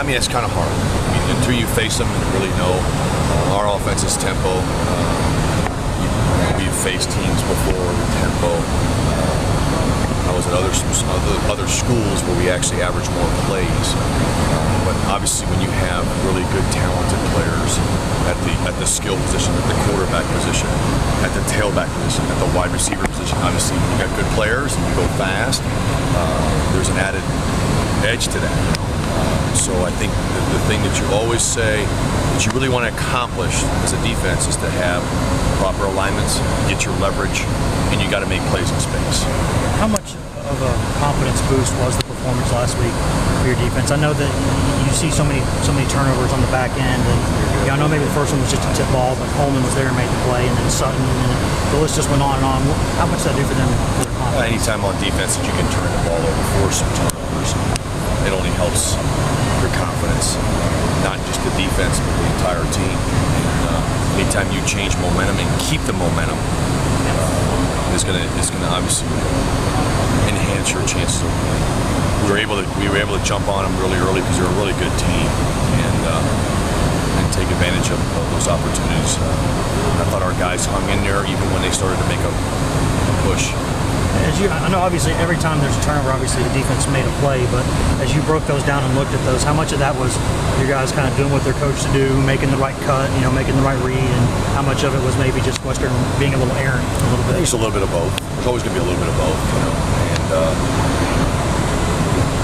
I mean, it's kind of hard. I mean, until you face them and really know our offense's tempo. We've faced teams before with tempo. I was at other schools where we actually average more plays. But obviously, when you have really good, talented players at the skill position, at the quarterback position, at the tailback position, at the wide receiver position, obviously, when you got good players and you go fast, there's an added edge to that. So I think the thing that you always say that you really want to accomplish as a defense is to have proper alignments, get your leverage, and you got to make plays in space. How much of a confidence boost was the performance last week for your defense? I know that you see so many turnovers on the back end, and I know maybe the first one was just a tip ball, but Coleman was there and made the play, and then Sutton, and then the list just went on and on. How much does that do for them for their confidence? Anytime on defense that you can turn the ball over, force some turnovers, it only helps your confidence, not just the defense, but the entire team. And anytime you change momentum and keep the momentum, it's gonna obviously enhance your chances of winning. We were able to jump on them really early because they're a really good team, and take advantage of those opportunities. I thought our guys hung in there even when they started to make a push. I know obviously every time there's a turnover, obviously the defense made a play, but as you broke those down and looked at those, how much of that was your guys kind of doing what they're coached to do, making the right cut, making the right read, and how much of it was maybe just Western being a little errant a little bit? I think it's a little bit of both. There's always going to be a little bit of both, and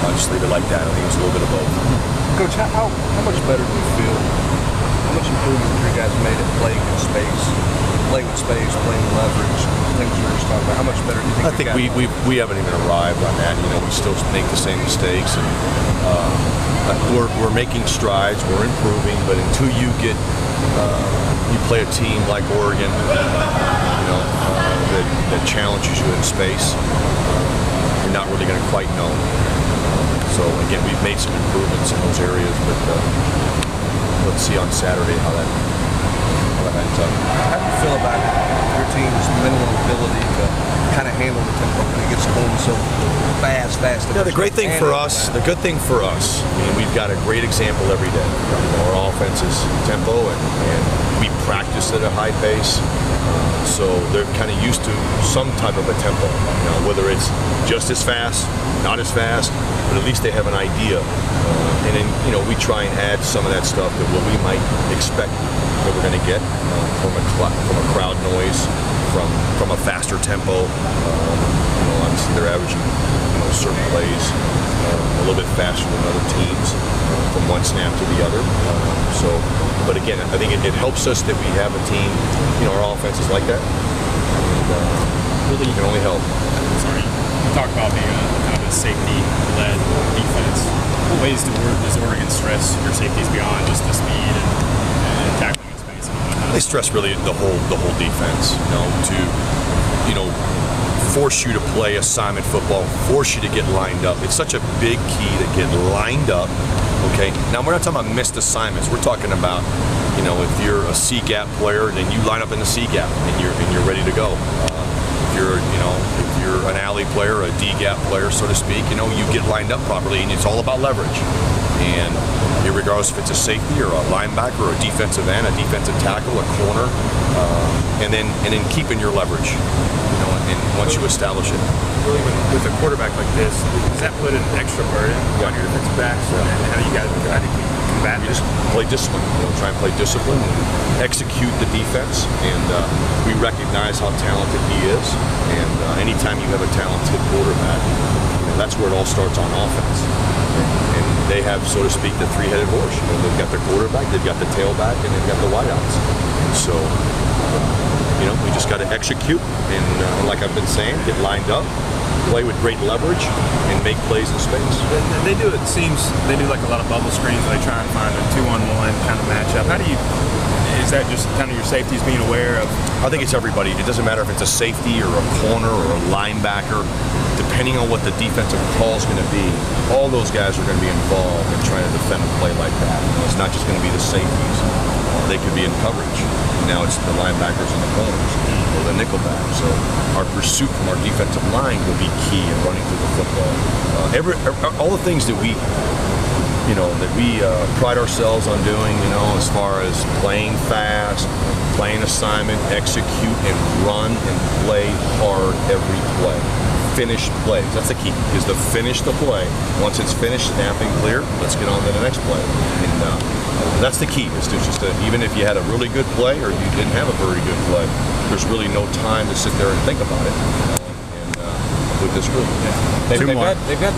I'll just leave it like that. I think it's a little bit of both. Coach, how much better do you feel? How much improvement have you guys made at playing in space, playing with space, playing with leverage, things we were just talking about? How much better do you think? I think we haven't even arrived on that. We still make the same mistakes, and we're making strides. We're improving, but until you get you play a team like Oregon, that challenges you in space, you're not really going to quite know. So again, we've made some improvements in those areas, but let's see on Saturday how that ends up. How do you feel about your team's mental ability to kind of handle the tempo when it gets going so fast? The great thing for us, the good thing for us, we've got a great example every day. Our offense is tempo, and we practice at a high pace, so they're kind of used to some type of a tempo. Whether it's just as fast, not as fast, but at least they have an idea. And then we try and add some of that stuff that what we might expect that we're going to get from a crowd noise, from a faster tempo. Obviously they're averaging certain plays a little bit faster than other teams from one snap to the other. But again, I think it helps us that we have a team. Our offense is like that, and really can only help. Sorry, you talk about being kind of a safety-led defense. What ways does Oregon stress your safeties beyond just the speed and tackling in space? They stress really the whole defense. To force you to play assignment football, force you to get lined up. It's such a big key to get lined up. Okay. Now we're not talking about missed assignments. We're talking about if you're a C gap player, then you line up in the C gap and you're ready to go. If you're an alley player, a D gap player, so to speak, you get lined up properly, and it's all about leverage. And regardless if it's a safety or a linebacker or a defensive end, a defensive tackle, a corner, and then keeping your leverage. And once you establish it. Really, with a quarterback like this, does that put an extra burden on your defensive backs? And how do you guys try to combat this? Just play discipline. Try and play discipline, and execute the defense, and we recognize how talented he is. And anytime you have a talented quarterback, that's where it all starts on offense. And they have, so to speak, the three-headed horse. They've got the quarterback, they've got the tailback, and they've got the wideouts. So. We just got to execute and like I've been saying, get lined up, play with great leverage, and make plays in space. They do, it seems, they do like a lot of bubble screens where they try and find a 2-on-1 kind of matchup. Is that just kind of your safeties being aware of? I think it's everybody. It doesn't matter if it's a safety or a corner or a linebacker. Depending on what the defensive call is going to be, all those guys are going to be involved in trying to defend a play like that. It's not just going to be the safeties. They could be in coverage. Now it's the linebackers and the corners or the nickelback. So our pursuit from our defensive line will be key in running through the football. All the things that we that we pride ourselves on doing, as far as playing fast, playing assignment, execute and run and play hard every play. Finish plays. That's the key, is to finish the play. Once it's finished, snapping clear, let's get on to the next play. And that's the key, is to just even if you had a really good play or you didn't have a very good play, there's really no time to sit there and think about it. And with this group, they've got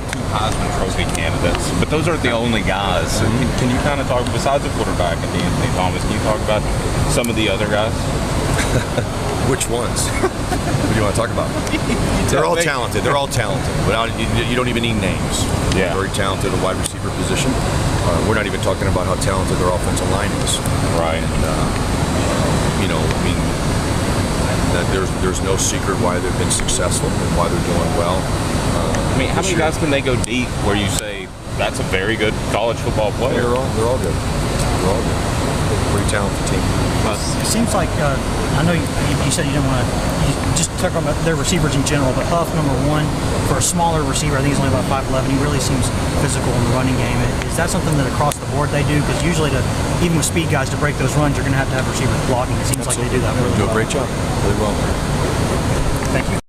two Heisman Trophy candidates, but those aren't the only guys. So can you kind of talk, besides the quarterback and Anthony Thomas, can you talk about some of the other guys? Which ones? What do you want to talk about? They're all talented. They're all talented. You don't even need names. Yeah. Very talented at the wide receiver position. We're not even talking about how talented their offensive line is. Right. And, there's no secret why they've been successful and why they're doing well. How many guys can they go deep where you say that's a very good college football player? They're all good. They're all good. Pretty talented team. It seems like, I know you said you didn't want to, you just talk about their receivers in general, but Huff, number one, for a smaller receiver, I think he's only about 5'11", he really seems physical in the running game. Is that something that across the board they do? Because usually, even with speed guys, to break those runs, you're going to have receivers blocking. It seems like they do that really well. Do a great job. Really well. Thank you.